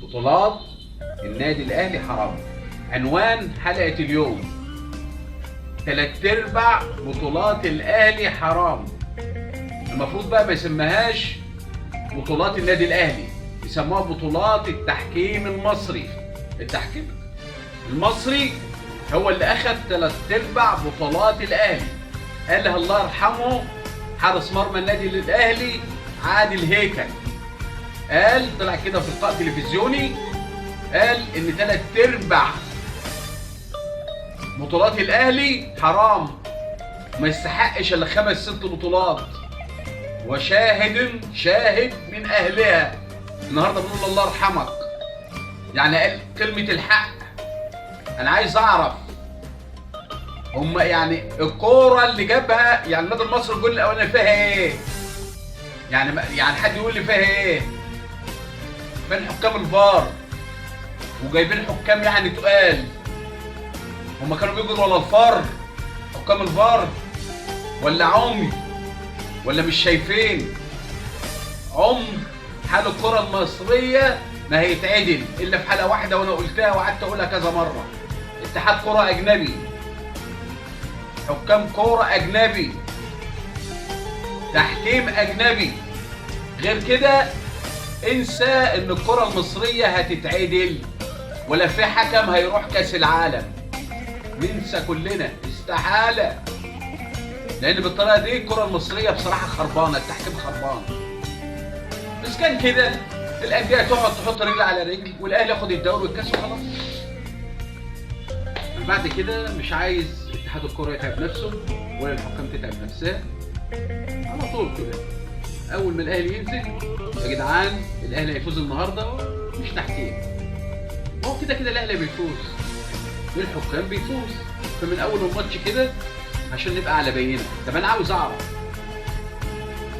بطولات النادي الاهلي حرام. عنوان حلقة اليوم: 3/4 بطولات الاهلي حرام. المفروض بقى ما يسميهاش بطولات النادي الاهلي، يسموها بطولات التحكيم المصري. التحكيم المصري هو اللي اخذ 3/4 بطولات الاهلي. قالها الله يرحمه حارس مرمى النادي الاهلي عادل هيكل، قال طلع كده في لقاء تلفزيوني، قال ان 3/4 بطولات الاهلي حرام، ما يستحقش الا 5-6 بطولات، وشاهد من اهلها. النهارده بنقول الله يرحمك، يعني قال كلمه الحق. انا عايز اعرف هم يعني الكوره اللي جابها، يعني النادي المصري الجول الاولاني فيها ايه؟ يعني حد يقول لي فيها ايه؟ فين حكام الفار؟ وجايبين حكام يعني تقال. هم كانوا بيجروا ولا الفار؟ حكام الفار ولا عمي ولا مش شايفين؟ حال الكره المصريه ما هيتعدل الا في حاله واحده، وانا قلتها وقعدت اقولها كذا مره: اتحاد كره اجنبي، حكام كوره اجنبي، تحكيم اجنبي. غير كده انسى ان الكره المصريه هتتعدل، ولا في حكم هيروح كاس العالم. ننسى كلنا، استحاله. لان بالطريقه دي الكره المصريه بصراحه خربانه، التحكيم خربان. بس كان كده الانديه تقعد تحط رجل على رجل، والاهلي ياخد الدوري والكاس وخلاص. بعد كده مش عايز اتحاد الكوره يتعب نفسه ولا الحكام تتعب نفسها. على طول كده اول ما الاهلي ينزل: يا جدعان الاهلي هيفوز النهارده، مش تحكيم. هو كده الاهلي بيفوز والحكام بيفوز. فمن اول الماتش كده عشان نبقى على بينه. طب انا عاوز اعرف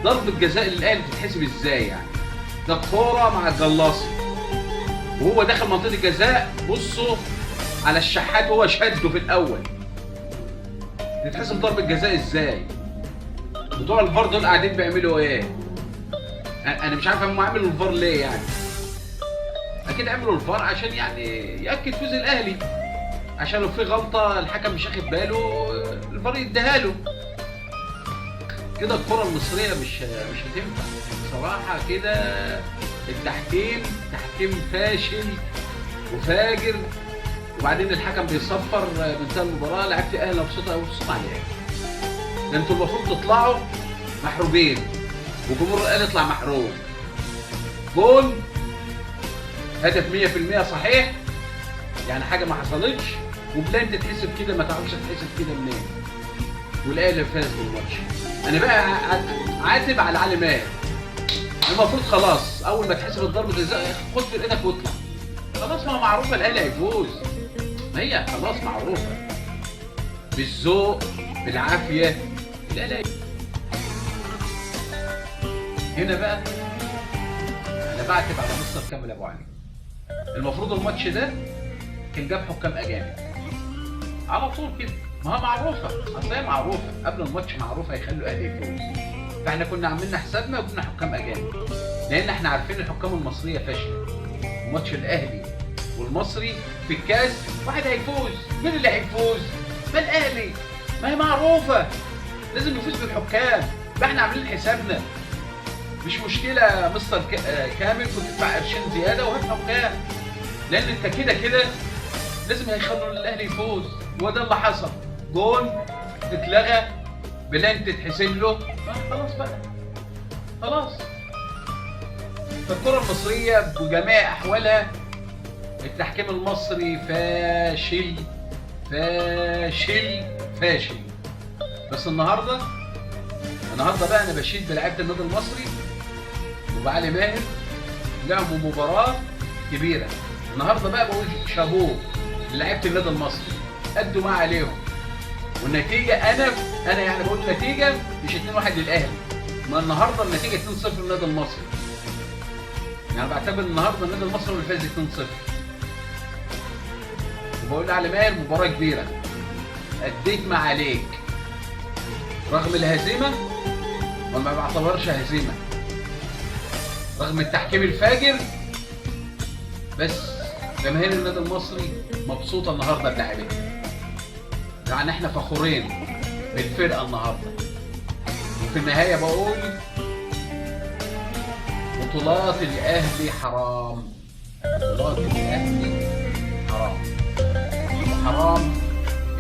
ضربة جزاء للاهلي تتحسب ازاي؟ يعني ده الكوره مع الجلاصي وهو داخل منطقه الجزاء، بصوا على الشحات وهو شده في الاول، تتحسب ضربة جزاء ازاي؟ بتوع الفار دول قاعدين بيعملوا ايه؟ انا مش عارف هم عملوا الفار ليه. يعني اكيد عملوا الفار عشان يعني ياكد فوز الاهلي، عشان لو في غلطه الحكم مش واخد باله الفار يديها له. كده الكره المصريه مش هتنفع بصراحه. كده التحكيم تحكيم فاشل وفاجر. وبعدين الحكم بيصفر بانتهاء المباراه، لعيبه الاهلي مبسوطه قوي، مبسوطه عليها. ده انتوا المفروض تطلعوا محروبين وجمهور الاهلي يطلع محروب. جول هدف 100% صحيح، يعني حاجه ما حصلتش، وبلان تتحسب كده ما تعرفش تتحسب كده منين، والاهلي فاز بالماتش. انا بقى عاتب على علي ماهر. المفروض خلاص اول ما تحسب الضربه جزاء خد في ايدك واطلع. خلاص، ما هو معروفه الاهلي هيفوز، ما هي خلاص معروفه. بالذوق بالعافيه الاهلي. هنا بقى انا بعتب على مستر كامل ابو علي. المفروض الماتش ده كان جاب حكام اجانب على طول كده، ما هي معروفه، اصل هي معروفه قبل الماتش، معروفه هيخلوا الاهلي يفوز. فاحنا كنا عاملين حسابنا وجبنا حكام اجانب، لان احنا عارفين الحكام المصريه فاشله. ماتش الاهلي والمصري في الكاس واحد هيفوز، مين اللي هيفوز؟ ما الاهلي، ما هي معروفه لازم يفوز بالحكام. فاحنا عاملين حسابنا، مش مشكله مستر كامل كنت تدفع قرشين زياده وهات حكام، لان انت كده لازم هيخلوا الاهلي يفوز. وده اللي حصل، جول اتلغى، بلان تتحسب له، خلاص بقى خلاص. فالكره المصريه بجميع احوالها التحكيم المصري فاشل فاشل فاشل. بس النهارده بقى انا بشيد بلعيبه النادي المصري وبعلي ماهر، لعبوا مباراه كبيره. النهارده بقى بقول شابوه للعيبه النادي المصري، ادوا ما عليهم. والنتيجه انا يعني بقول نتيجه مش 2-1 للاهلي، ما النهارده النتيجه 2-0 للنادي المصري. يعني بعتبر النهارده النادي المصري اللي فاز 2-0. وبقول لعلي ماهر مباراه كبيره، اديت ما عليك رغم الهزيمه، وما بعتبرش هزيمه رغم التحكيم الفاجر، بس جماهير النادي المصري مبسوطه النهارده بلعبتها، يعني احنا فخورين بالفرقه النهارده. وفي النهايه بقول بطولات الاهلي حرام، بطولات الاهلي حرام، وحرام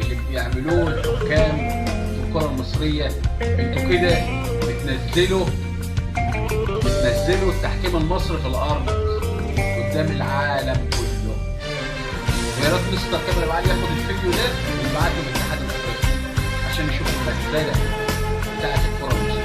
اللي بيعملوه الحكام في الكره المصريه. انتوا كده بتنزلوا التحكيم المصري في الارض قدام العالم كله. ويا ريت مستر كامل علي ياخد الفيديو ده ويبعته للاتحاد الافريقي عشان يشوفوا المهزله بتاعت الكره المصريه.